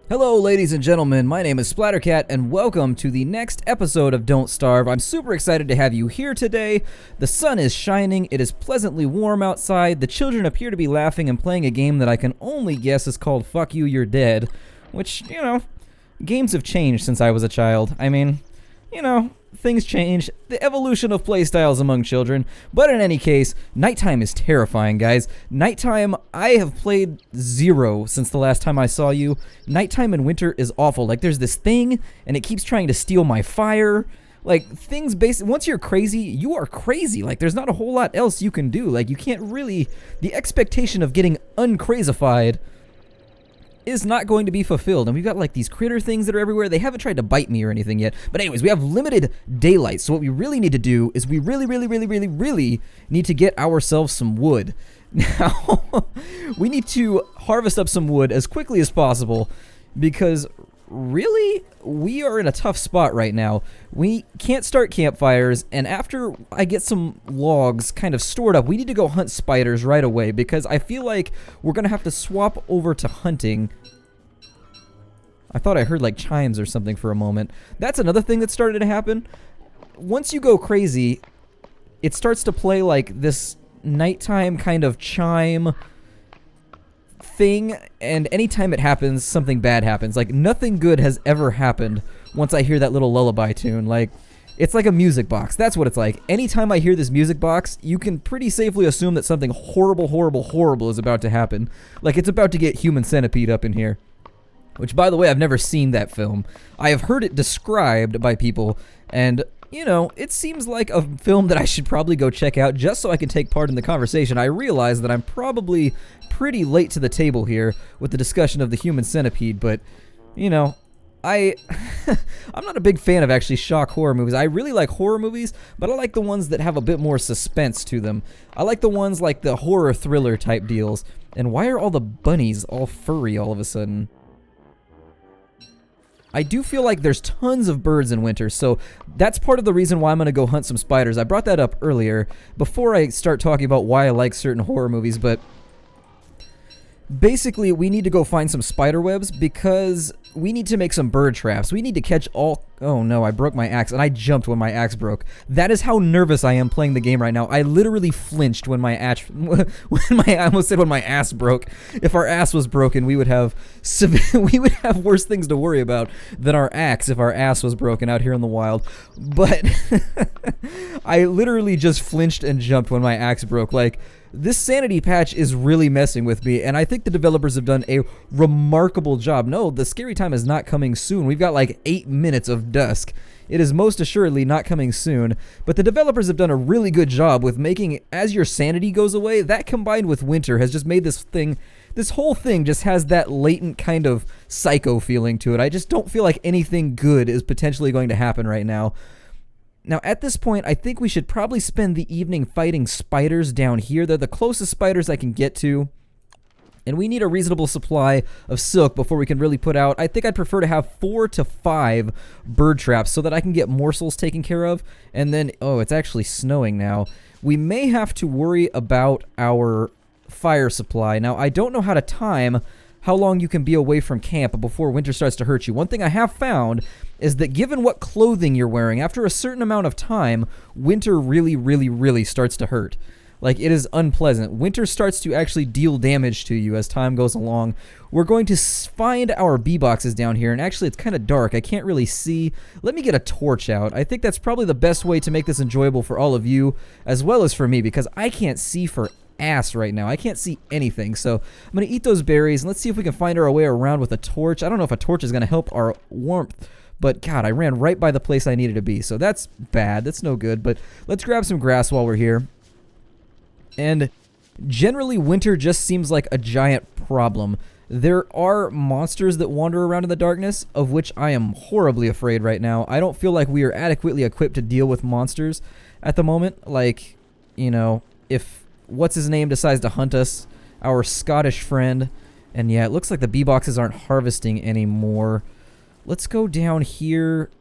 Hello, ladies and gentlemen. My name is Splattercat, and welcome to the next episode of Don't Starve. I'm super excited to have you here today. The sun is shining. It is pleasantly warm outside. The children appear to be laughing and playing a game that I can only guess is called Fuck You, You're Dead. Which, games have changed since I was a child. I mean, things change. The evolution of playstyles among children. But in any case, nighttime is terrifying, guys. Nighttime, I have played 0 since the last time I saw you. Nighttime in winter is awful. Like, there's this thing, and it keeps trying to steal my fire. Like, things once you're crazy, you are crazy. Like, there's not a whole lot else you can do. Like, you can't really, the expectation of getting uncrazified is not going to be fulfilled. And we've got like these critter things that are everywhere. They haven't tried to bite me or anything yet. But anyways, we have limited daylight. So what we really need to do is we really need to get ourselves some wood. Now, we need to harvest up some wood as quickly as possible because really, we are in a tough spot right now. We can't start campfires, and after I get some logs kind of stored up, we need to go hunt spiders right away because I feel like we're going to have to swap over to hunting. I thought I heard like chimes or something for a moment. That's another thing that started to happen. Once you go crazy, it starts to play like this nighttime kind of chime thing, and anytime it happens, something bad happens. Like, nothing good has ever happened once I hear that little lullaby tune. Like, it's like a music box. That's what it's like. Anytime I hear this music box, you can pretty safely assume that something horrible is about to happen. Like, it's about to get Human Centipede up in here. Which, by the way, I've never seen that film. I have heard it described by people, and it seems like a film that I should probably go check out just so I can take part in the conversation. I realize that I'm probably pretty late to the table here with the discussion of the Human Centipede, but, I'm not a big fan of actually shock horror movies. I really like horror movies, but I like the ones that have a bit more suspense to them. I like the ones like the horror thriller type deals. And why are all the bunnies all furry all of a sudden? I do feel like there's tons of birds in winter, so that's part of the reason why I'm going to go hunt some spiders. I brought that up earlier before I start talking about why I like certain horror movies, but basically we need to go find some spider webs because we need to make some bird traps. We need to catch all... Oh no, I broke my axe, and I jumped when my axe broke. That is how nervous I am playing the game right now. I literally flinched when my axe... I almost said when my ass broke. If our ass was broken, we would have worse things to worry about than our axe if our ass was broken out here in the wild. But I literally just flinched and jumped when my axe broke. Like, this sanity patch is really messing with me, and I think the developers have done a remarkable job. No, the scary time is not coming soon. We've got like 8 minutes of dusk. It is most assuredly not coming soon, but the developers have done a really good job with making, as your sanity goes away, that combined with winter has just made this whole thing just has that latent kind of psycho feeling to it. I just don't feel like anything good is potentially going to happen right now. Now, at this point, I think we should probably spend the evening fighting spiders down here. They're the closest spiders I can get to. And we need a reasonable supply of silk before we can really put out. I think I'd prefer to have 4 to 5 bird traps so that I can get morsels taken care of. And then, oh, it's actually snowing now. We may have to worry about our fire supply. Now, I don't know how to time how long you can be away from camp before winter starts to hurt you. One thing I have found is that given what clothing you're wearing, after a certain amount of time, winter really starts to hurt. Like, it is unpleasant. Winter starts to actually deal damage to you as time goes along. We're going to find our bee boxes down here, and actually it's kind of dark. I can't really see. Let me get a torch out. I think that's probably the best way to make this enjoyable for all of you, as well as for me, because I can't see for ass right now. I can't see anything, so I'm going to eat those berries, and let's see if we can find our way around with a torch. I don't know if a torch is going to help our warmth, but God, I ran right by the place I needed to be, so that's bad. That's no good, but let's grab some grass while we're here. And generally, winter just seems like a giant problem. There are monsters that wander around in the darkness, of which I am horribly afraid right now. I don't feel like we are adequately equipped to deal with monsters at the moment. Like, if what's-his-name decides to hunt us, our Scottish friend. And yeah, it looks like the bee boxes aren't harvesting anymore. Let's go down here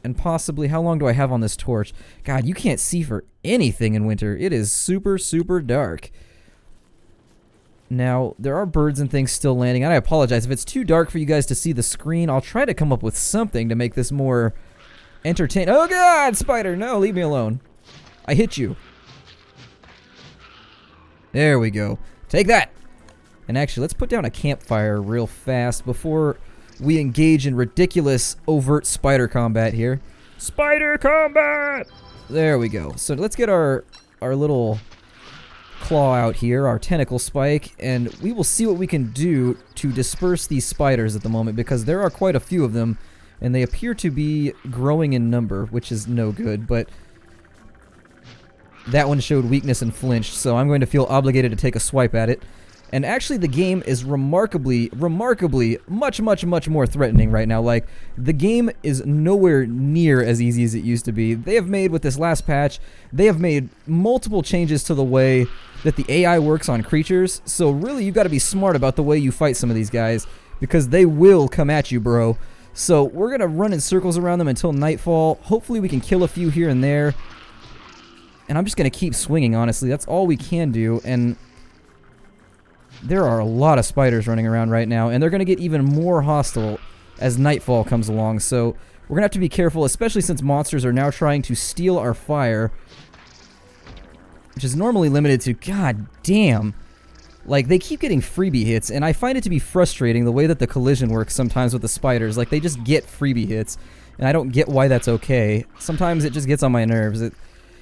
and possibly... How long do I have on this torch? God, you can't see for anything in winter. It is super dark. Now, there are birds and things still landing, and I apologize. If it's too dark for you guys to see the screen, I'll try to come up with something to make this more entertaining. Oh god, spider! No, leave me alone. I hit you. There we go. Take that! And actually, let's put down a campfire real fast before we engage in ridiculous overt spider combat here. Spider combat! There we go. So let's get our little claw out here, our tentacle spike, and we will see what we can do to disperse these spiders at the moment, because there are quite a few of them, and they appear to be growing in number, which is no good, but that one showed weakness and flinched, so I'm going to feel obligated to take a swipe at it. And actually the game is remarkably much more threatening right now. Like, the game is nowhere near as easy as it used to be. They have made, with this last patch, they have made multiple changes to the way that the AI works on creatures. So really, you've got to be smart about the way you fight some of these guys, because they will come at you, bro. So we're going to run in circles around them until nightfall. Hopefully we can kill a few here and there. And I'm just going to keep swinging, honestly. That's all we can do. And there are a lot of spiders running around right now, and they're going to get even more hostile as nightfall comes along. So we're going to have to be careful, especially since monsters are now trying to steal our fire, which is normally limited to, god damn, like, they keep getting freebie hits, and I find it to be frustrating the way that the collision works sometimes with the spiders. Like, they just get freebie hits, and I don't get why that's okay. Sometimes it just gets on my nerves.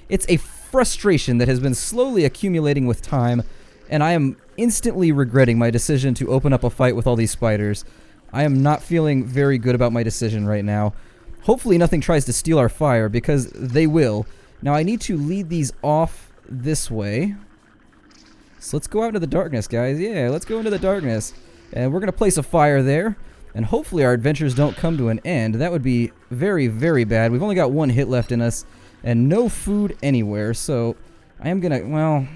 It's a frustration that has been slowly accumulating with time, and I am instantly regretting my decision to open up a fight with all these spiders. I am not feeling very good about my decision right now. Hopefully nothing tries to steal our fire, because they will. Now I need to lead these off this way. So let's go out into the darkness, guys. Yeah, let's go into the darkness. And we're going to place a fire there. And hopefully our adventures don't come to an end. That would be very, very bad. We've only got one hit left in us, and no food anywhere. So I am going to, well,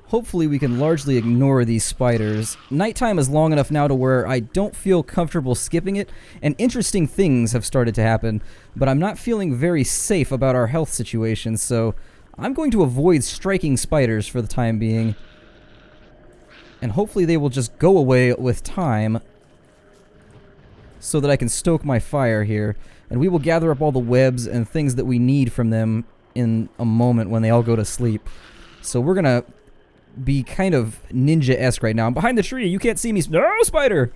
hopefully we can largely ignore these spiders. Nighttime is long enough now to where I don't feel comfortable skipping it, and interesting things have started to happen, but I'm not feeling very safe about our health situation, so I'm going to avoid striking spiders for the time being, and hopefully they will just go away with time so that I can stoke my fire here, and we will gather up all the webs and things that we need from them in a moment when they all go to sleep. So we're gonna be kind of ninja-esque right now. I'm behind the tree. You can't see me. No, spider!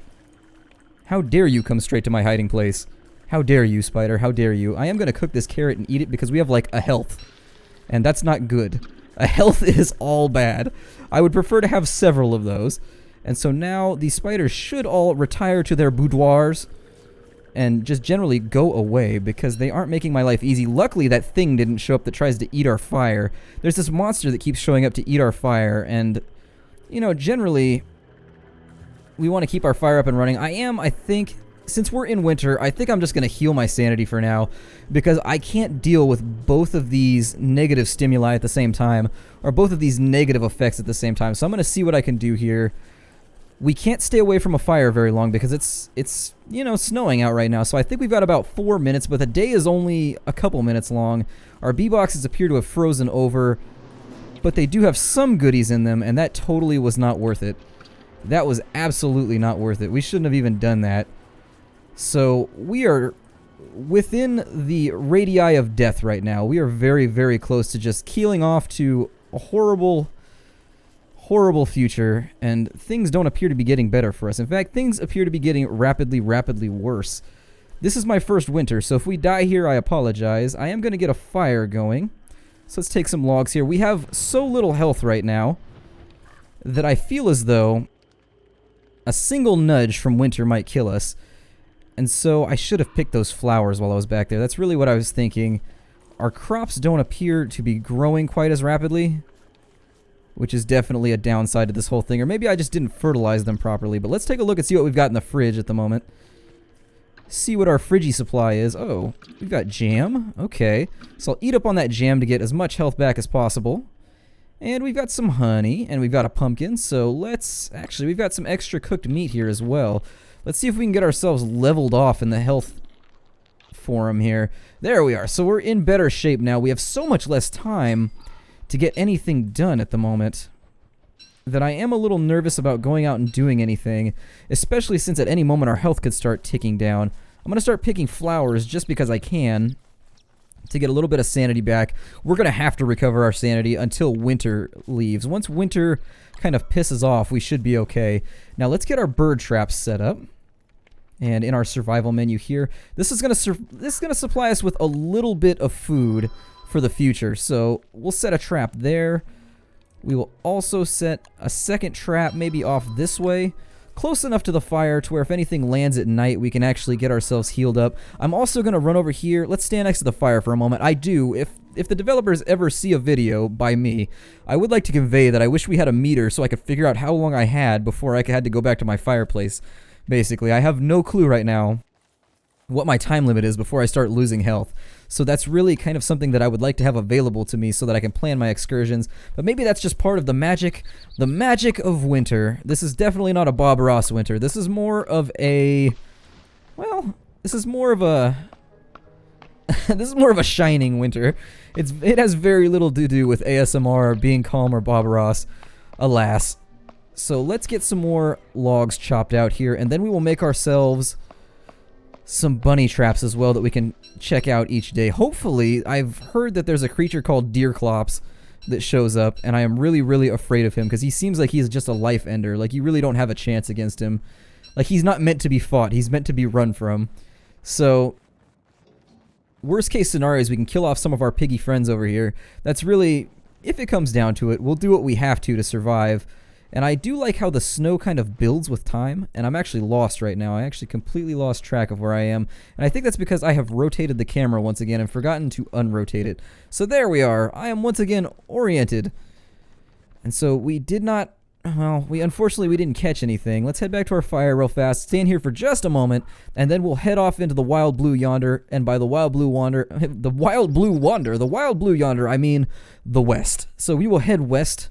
How dare you come straight to my hiding place? How dare you, spider? How dare you? I am going to cook this carrot and eat it because we have, like, a health. And that's not good. A health is all bad. I would prefer to have several of those. And so now these spiders should all retire to their boudoirs and just generally go away because they aren't making my life easy. Luckily, that thing didn't show up that tries to eat our fire. There's this monster that keeps showing up to eat our fire, and, you know, generally, we want to keep our fire up and running. I think, since we're in winter, I think I'm just going to heal my sanity for now, because I can't deal with both of these negative stimuli at the same time, or both of these negative effects at the same time. So I'm going to see what I can do here. We can't stay away from a fire very long because it's you know, snowing out right now. So I think we've got about 4 minutes, but the day is only a couple minutes long. Our bee boxes appear to have frozen over, but they do have some goodies in them, and that totally was not worth it. That was absolutely not worth it. We shouldn't have even done that. So we are within the radii of death right now. We are very, very close to just keeling off to a horrible future, and things don't appear to be getting better for us. In fact, things appear to be getting rapidly worse. This is my first winter, so if we die here, I apologize. I am going to get a fire going. So let's take some logs here. We have so little health right now that I feel as though a single nudge from winter might kill us. And so I should have picked those flowers while I was back there. That's really what I was thinking. Our crops don't appear to be growing quite as rapidly, which is definitely a downside to this whole thing. Or maybe I just didn't fertilize them properly. But let's take a look and see what we've got in the fridge at the moment. See what our fridgy supply is. Oh, we've got jam. Okay. So I'll eat up on that jam to get as much health back as possible. And we've got some honey, and we've got a pumpkin. So let's... Actually, we've got some extra cooked meat here as well. Let's see if we can get ourselves leveled off in the health forum here. There we are. So we're in better shape now. We have so much less time to get anything done at the moment. that I am a little nervous about going out and doing anything, especially since at any moment our health could start ticking down. I'm going to start picking flowers just because I can to get a little bit of sanity back. We're going to have to recover our sanity until winter leaves. Once winter kind of pisses off, we should be okay. Now let's get our bird traps set up. And in our survival menu here, this is going to supply us with a little bit of food for the future. So we'll set a trap there. We will also set a second trap maybe off this way, close enough to the fire to where if anything lands at night, we can actually get ourselves healed up. I'm also going to run over here. Let's stand next to the fire for a moment. I do, if the developers ever see a video by me, I would like to convey that I wish we had a meter so I could figure out how long I had before I had to go back to my fireplace. Basically, I have no clue right now what my time limit is before I start losing health. So that's really kind of something that I would like to have available to me so that I can plan my excursions. But maybe that's just part of the magic of winter. This is definitely not a Bob Ross winter. This is more of a, well, this is more of a shining winter. It has very little to do with ASMR, being calm, or Bob Ross, alas. So let's get some more logs chopped out here, and then we will make ourselves some bunny traps as well that we can check out each day. Hopefully, I've heard that there's a creature called Deerclops that shows up, and I am really, really afraid of him because he seems like he's just a life ender. Like, you really don't have a chance against him. Like, he's not meant to be fought. He's meant to be run from. So, worst case scenario is we can kill off some of our piggy friends over here. That's really, if it comes down to it, we'll do what we have to survive. And I do like how the snow kind of builds with time, and I'm actually lost right now. I actually completely lost track of where I am, and I think that's because I have rotated the camera once again and forgotten to unrotate it. So there we are. I am once again oriented. And so we did not, well, unfortunately we didn't catch anything. Let's head back to our fire real fast, stand here for just a moment, and then we'll head off into the wild blue yonder. And by the wild blue yonder, I mean the west. So we will head west.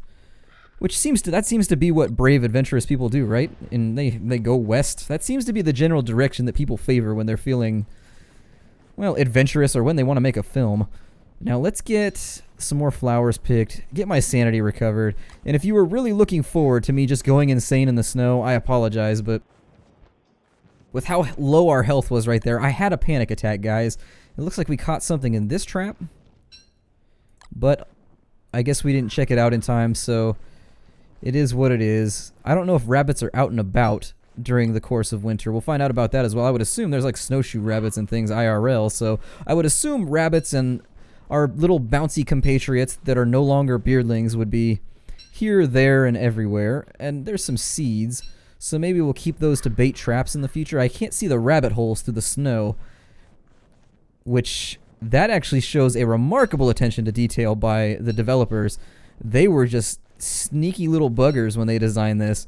Which seems to be what brave, adventurous people do, right? And they go west. That seems to be the general direction that people favor when they're feeling, well, adventurous or when they want to make a film. Now let's get some more flowers picked, get my sanity recovered. And if you were really looking forward to me just going insane in the snow, I apologize, but with how low our health was right there, I had a panic attack, guys. It looks like we caught something in this trap, but I guess we didn't check it out in time, so it is what it is. I don't know if rabbits are out and about during the course of winter. We'll find out about that as well. I would assume there's like snowshoe rabbits and things IRL, so I would assume rabbits and our little bouncy compatriots that are no longer beardlings would be here, there, and everywhere. And there's some seeds, so maybe we'll keep those to bait traps in the future. I can't see the rabbit holes through the snow, which that actually shows a remarkable attention to detail by the developers. They were just sneaky little buggers when they designed this.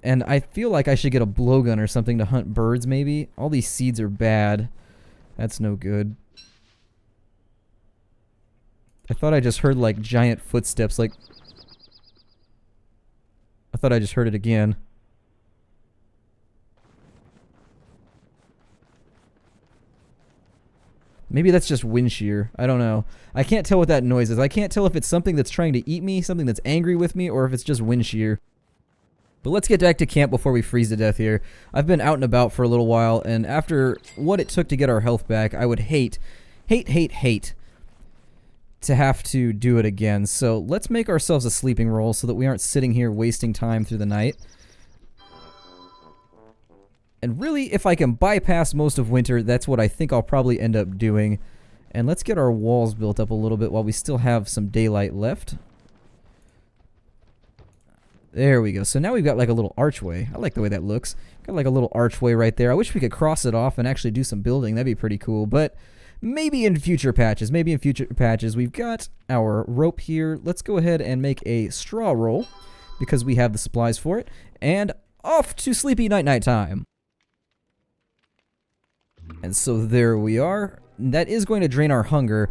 And I feel like I should get a blowgun or something to hunt birds, maybe. All these seeds are bad. That's no good. I thought I just heard like giant footsteps, like... I thought I just heard it again. Maybe that's just wind shear. I don't know. I can't tell what that noise is. I can't tell if it's something that's trying to eat me, something that's angry with me, or if it's just wind shear. But let's get back to camp before we freeze to death here. I've been out and about for a little while, and after what it took to get our health back, I would hate to have to do it again. So let's make ourselves a sleeping roll so that we aren't sitting here wasting time through the night. And really, if I can bypass most of winter, that's what I think I'll probably end up doing. And let's get our walls built up a little bit while we still have some daylight left. There we go. So now we've got like a little archway. I like the way that looks. Got like a little archway right there. I wish we could cross it off and actually do some building. That'd be pretty cool. But maybe in future patches. We've got our rope here. Let's go ahead and make a straw roll because we have the supplies for it. And off to sleepy night time. And so there we are. That is going to drain our hunger.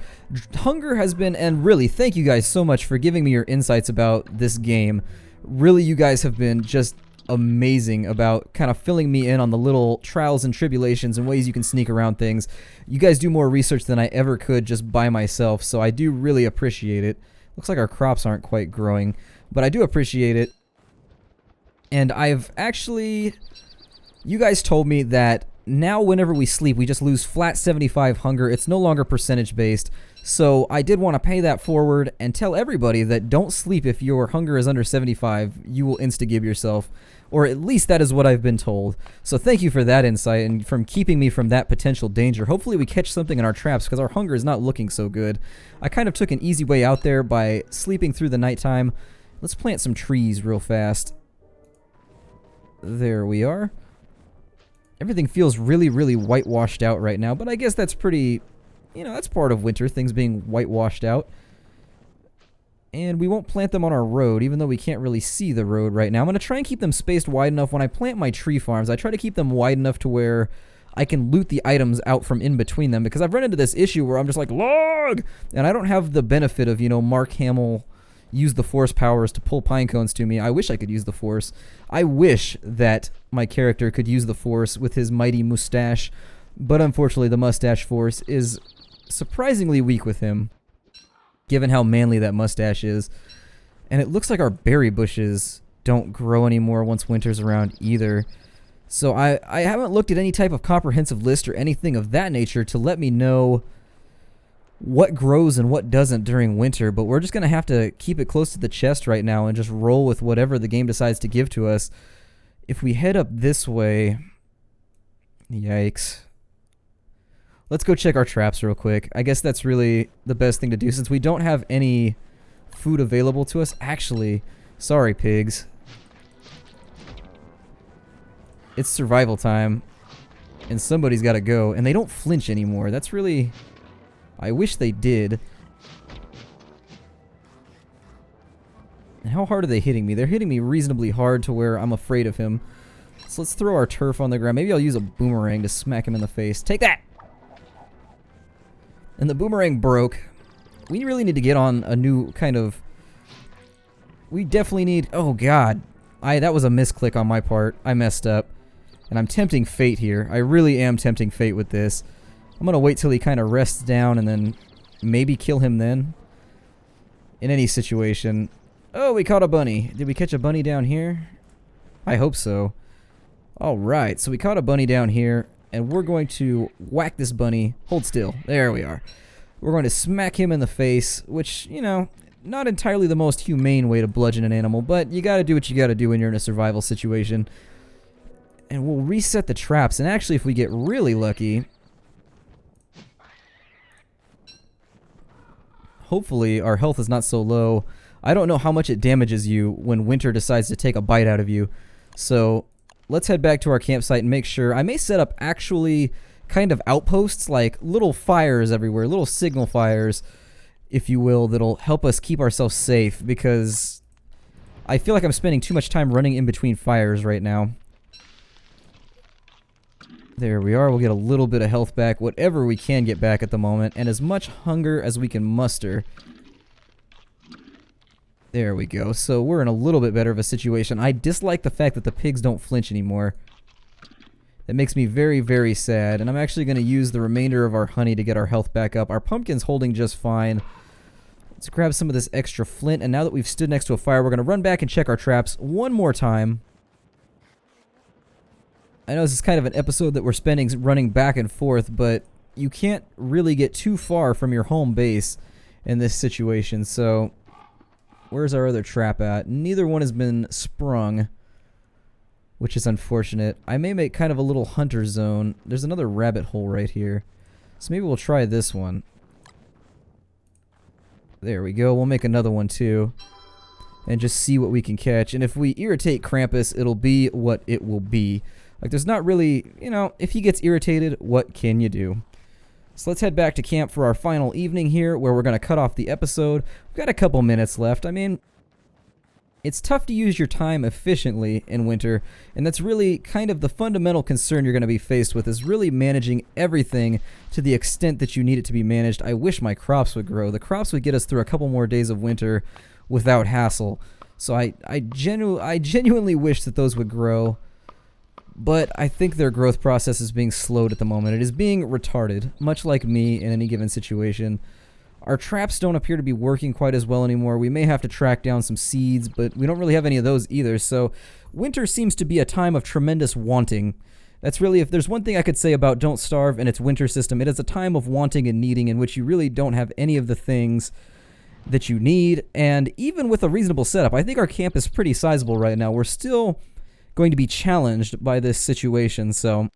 Hunger has been, and really, thank you guys so much for giving me your insights about this game. Really, you guys have been just amazing about kind of filling me in on the little trials and tribulations and ways you can sneak around things. You guys do more research than I ever could just by myself, so I do really appreciate it. Looks like our crops aren't quite growing, but I do appreciate it. And I've actually... You guys told me that now whenever we sleep, we just lose flat 75 hunger. It's no longer percentage based. So I did want to pay that forward and tell everybody that don't sleep if your hunger is under 75. You will insta-gib yourself. Or at least that is what I've been told. So thank you for that insight and from keeping me from that potential danger. Hopefully we catch something in our traps because our hunger is not looking so good. I kind of took an easy way out there by sleeping through the nighttime. Let's plant some trees real fast. There we are. Everything feels really, really whitewashed out right now, but I guess that's pretty, that's part of winter, things being whitewashed out. And we won't plant them on our road, even though we can't really see the road right now. I'm going to try and keep them spaced wide enough. When I plant my tree farms, I try to keep them wide enough to where I can loot the items out from in between them, because I've run into this issue where I'm just like, log! And I don't have the benefit of, Mark Hamill use the force powers to pull pine cones to me. I wish I could use the force. I wish that my character could use the force with his mighty mustache, but unfortunately the mustache force is surprisingly weak with him, given how manly that mustache is. And it looks like our berry bushes don't grow anymore once winter's around either. So I haven't looked at any type of comprehensive list or anything of that nature to let me know what grows and what doesn't during winter, but we're just going to have to keep it close to the chest right now and just roll with whatever the game decides to give to us. If we head up this way... Yikes. Let's go check our traps real quick. I guess that's really the best thing to do since we don't have any food available to us. Actually, sorry pigs. It's survival time, and somebody's got to go, and they don't flinch anymore. That's really... I wish they did. And how hard are they hitting me? They're hitting me reasonably hard to where I'm afraid of him. So let's throw our turf on the ground. Maybe I'll use a boomerang to smack him in the face. Take that! And the boomerang broke. We really need to get on a new kind of... We definitely need... Oh god. That was a misclick on my part. I messed up. And I'm tempting fate here. I really am tempting fate with this. I'm gonna wait till he kind of rests down and then maybe kill him then. In any situation. Oh, we caught a bunny. Did we catch a bunny down here? I hope so. Alright, so we caught a bunny down here, and we're going to whack this bunny. Hold still. There we are. We're going to smack him in the face, which, not entirely the most humane way to bludgeon an animal, but you gotta do what you gotta do when you're in a survival situation. And we'll reset the traps, and actually if we get really lucky... Hopefully our health is not so low. I don't know how much it damages you when winter decides to take a bite out of you. So let's head back to our campsite and make sure. I may set up actually kind of outposts, like little fires everywhere, little signal fires, if you will, that'll help us keep ourselves safe, because I feel like I'm spending too much time running in between fires right now. There we are. We'll get a little bit of health back, whatever we can get back at the moment, and as much hunger as we can muster. There we go. So we're in a little bit better of a situation. I dislike the fact that the pigs don't flinch anymore. That makes me very, very sad, and I'm actually going to use the remainder of our honey to get our health back up. Our pumpkin's holding just fine. Let's grab some of this extra flint, and now that we've stood next to a fire, we're going to run back and check our traps one more time. I know this is kind of an episode that we're spending running back and forth, but you can't really get too far from your home base in this situation, so where's our other trap at? Neither one has been sprung, which is unfortunate. I may make kind of a little hunter zone. There's another rabbit hole right here, so maybe we'll try this one. There we go. We'll make another one too, and just see what we can catch. And if we irritate Krampus, it'll be what it will be. Like, there's not really, if he gets irritated, what can you do? So let's head back to camp for our final evening here, where we're going to cut off the episode. We've got a couple minutes left. I mean, it's tough to use your time efficiently in winter, and that's really kind of the fundamental concern you're going to be faced with, is really managing everything to the extent that you need it to be managed. I wish my crops would grow. The crops would get us through a couple more days of winter without hassle. So I genuinely wish that those would grow. But I think their growth process is being slowed at the moment. It is being retarded, much like me in any given situation. Our traps don't appear to be working quite as well anymore. We may have to track down some seeds, but we don't really have any of those either. So winter seems to be a time of tremendous wanting. That's really, if there's one thing I could say about Don't Starve and its winter system, it is a time of wanting and needing in which you really don't have any of the things that you need. And even with a reasonable setup, I think our camp is pretty sizable right now. We're still going to be challenged by this situation. So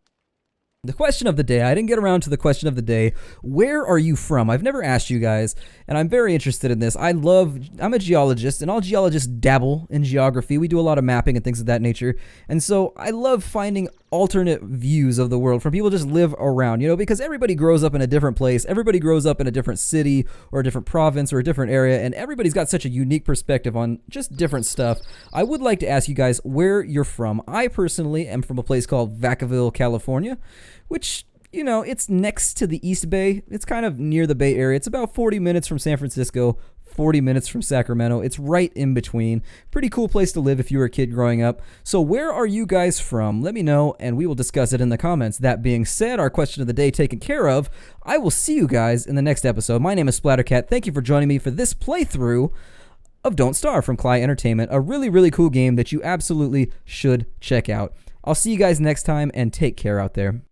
the question of the day, I didn't get around to the question of the day. Where are you from? I've never asked you guys, and I'm very interested in this. I'm a geologist, and all geologists dabble in geography. We do a lot of mapping and things of that nature. And so I love finding alternate views of the world from people just live around, because everybody grows up in a different place. Everybody grows up in a different city or a different province or a different area, and everybody's got such a unique perspective on just different stuff. I would like to ask you guys where you're from. I personally am from a place called Vacaville, California, which, it's next to the East Bay. It's kind of near the Bay Area. It's about 40 minutes from San Francisco, 40 minutes from Sacramento. It's right in between. Pretty cool place to live if you were a kid growing up. So where are you guys from? Let me know, and we will discuss it in the comments. That being said, our question of the day taken care of. I will see you guys in the next episode. My name is Splattercat. Thank you for joining me for this playthrough of Don't Starve from Cly Entertainment. A really, really cool game that you absolutely should check out. I'll see you guys next time, and take care out there.